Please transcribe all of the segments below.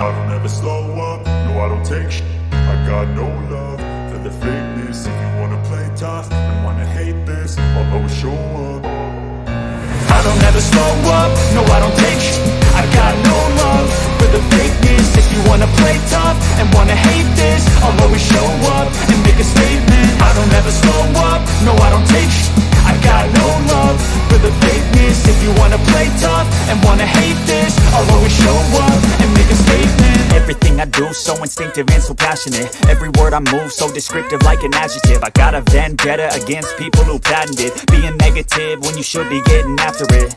I don't ever slow up, no I don't take shit. I got no love for the fakeness. If you wanna play tough and wanna hate this, I'll always show up. I don't ever slow up, no I don't take shit. I got no love for the fakeness. If you wanna play tough and wanna hate this, I'll always show up and make a statement. I don't ever slow up, no I don't take shit. I got no love for the fakeness. If you wanna play tough and wanna hate this, I'll always show up and make a statement. Everything I do so instinctive and so passionate. Every word I move so descriptive like an adjective. I got a vendetta against people who patented being negative when you should be getting after it.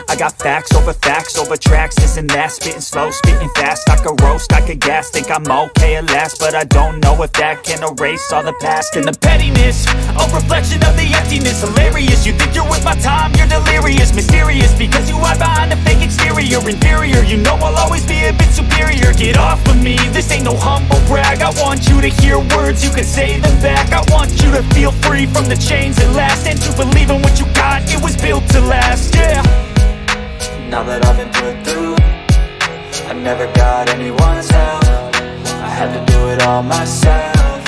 I got facts over tracks, this and that. Spitting slow, spitting fast, I could roast, I could gas. Think I'm okay at last, but I don't know if that can erase all the past. And the pettiness, a reflection of the emptiness. Hilarious, you think you're with my time, you're delirious. Mysterious, because you hide behind a fake exterior. Inferior, you know I'll always be a bit superior. Get off of me, this ain't no humble brag. I want you to hear words, you can say them back. I want you to feel free from the chains that last, and to believe in what you got, it was built to last, yeah. Now that I've been put through, I never got anyone's help. I had to do it all myself.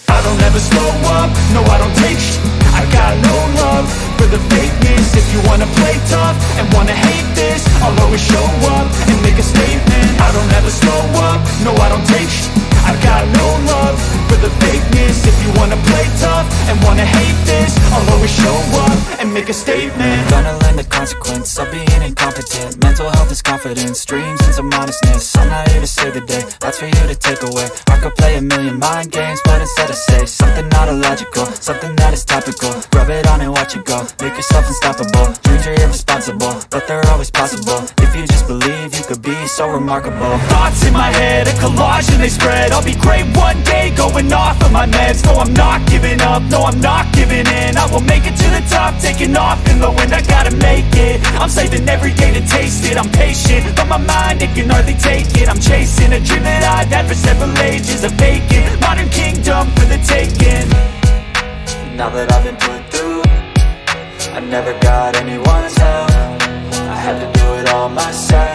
I don't ever slow up, no I don't take shit. I got no love for the fakeness. If you wanna play tough and wanna hate this, I'll always show up and make a statement. I don't ever slow up, no I don't take shit. I got no love for the fakeness. If you wanna play tough and wanna hate this, I'll always show up and make a statement. Gonna learn the consequence of being incompetent. Mental health is confidence, dreams and some modestness. I'm not here to save the day, that's for you to take away. I could play a million mind games, but instead I say something not illogical, something that is topical. Rub it on and watch it go, make yourself unstoppable. Dreams are irresponsible, but they're always possible. If you just believe, you could be so remarkable. Thoughts in my head, a collage and they spread. I'll be great one day, going off of my meds. No, I'm not giving up, no, I'm not giving in. I will make it to the top, taking off in the wind. I gotta make it, I'm saving every day to taste it. I'm patient, but my mind, it can hardly take it. I'm chasing a dream that I've had for several ages. A vacant, modern kingdom for the taking. Now that I've been put through, I never got anyone's help. I had to do it all myself.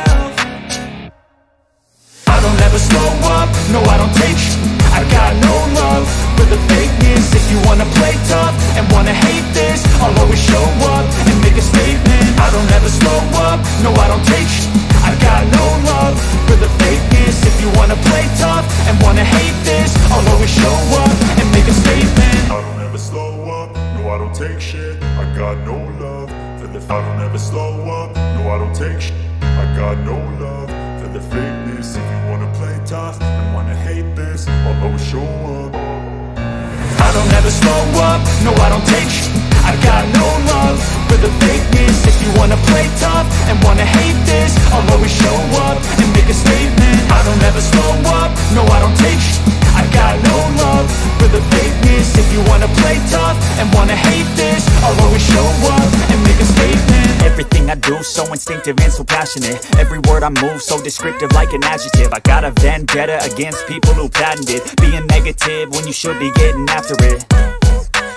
I don't ever slow up, no I don't take shit. I got no love for the fakeness. If you wanna play tough and wanna hate this, I'll always show up and make a statement. I don't ever slow up, no I don't take shit. I got no love for the fakeness. If you wanna play tough and wanna hate this, I'll always show up and make a statement. I don't ever slow up, no I don't take shit. I got no love for the I don't ever slow up, no I don't take shit. I got no love for the fakeness. If you wanna play tough and wanna hate this, I'll always show up. I don't ever slow up, no I don't take shit. I got no love for the fakeness. If you wanna play tough and wanna hate this, I'll always show up and make a statement. I don't ever slow up, no I don't take shit. I got no love for the fakeness. If you wanna play tough and wanna hate this, I'll always show up and make a statement. Everything I do so instinctive and so passionate. Every word I move so descriptive like an adjective. I got a vendetta against people who patented being negative when you should be getting after it.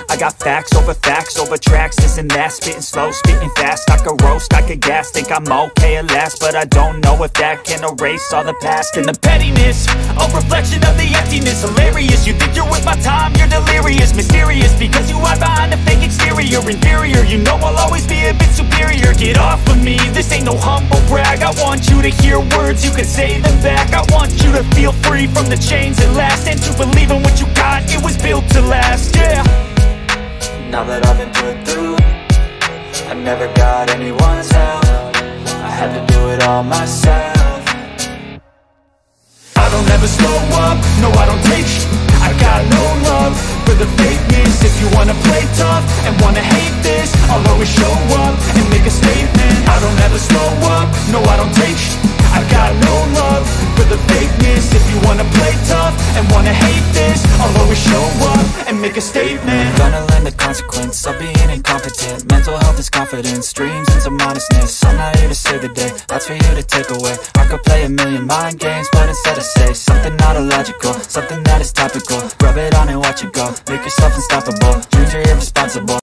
I got facts over tracks, this and that. Spitting slow, spitting fast, I could roast, I could gas. Think I'm okay at last, but I don't know if that can erase all the past. And the pettiness, a reflection of the emptiness. Hilarious, you think you're with my time, you're delirious. Mysterious, because you hide behind a fake exterior. Inferior, you know I'll always be a bit superior. Get off of me, this ain't no humble brag. I want you to hear words, you can say them back. I want you to feel free from the chains that last, and to believe in what you got, it was built to last, yeah. Now that I've been put through, I never got anyone's help. I had to do it all myself. I don't ever slow up, no I don't take shit. I got no love for the fakeness. If you wanna play tough and wanna hate this, I'll always show up and make a statement. I don't ever slow up, no I don't take shit. I got no love for the fakeness. If you wanna play tough and wanna hate this, I'll always show up and make a statement. Gonna learn the consequence of being incompetent. Mental health is confidence, dreams and some modestness. I'm not here to save the day, that's for you to take away. I could play a million mind games, but instead I say something not illogical, something that is topical. Rub it on and watch it go, make yourself unstoppable. Dreams are irresponsible.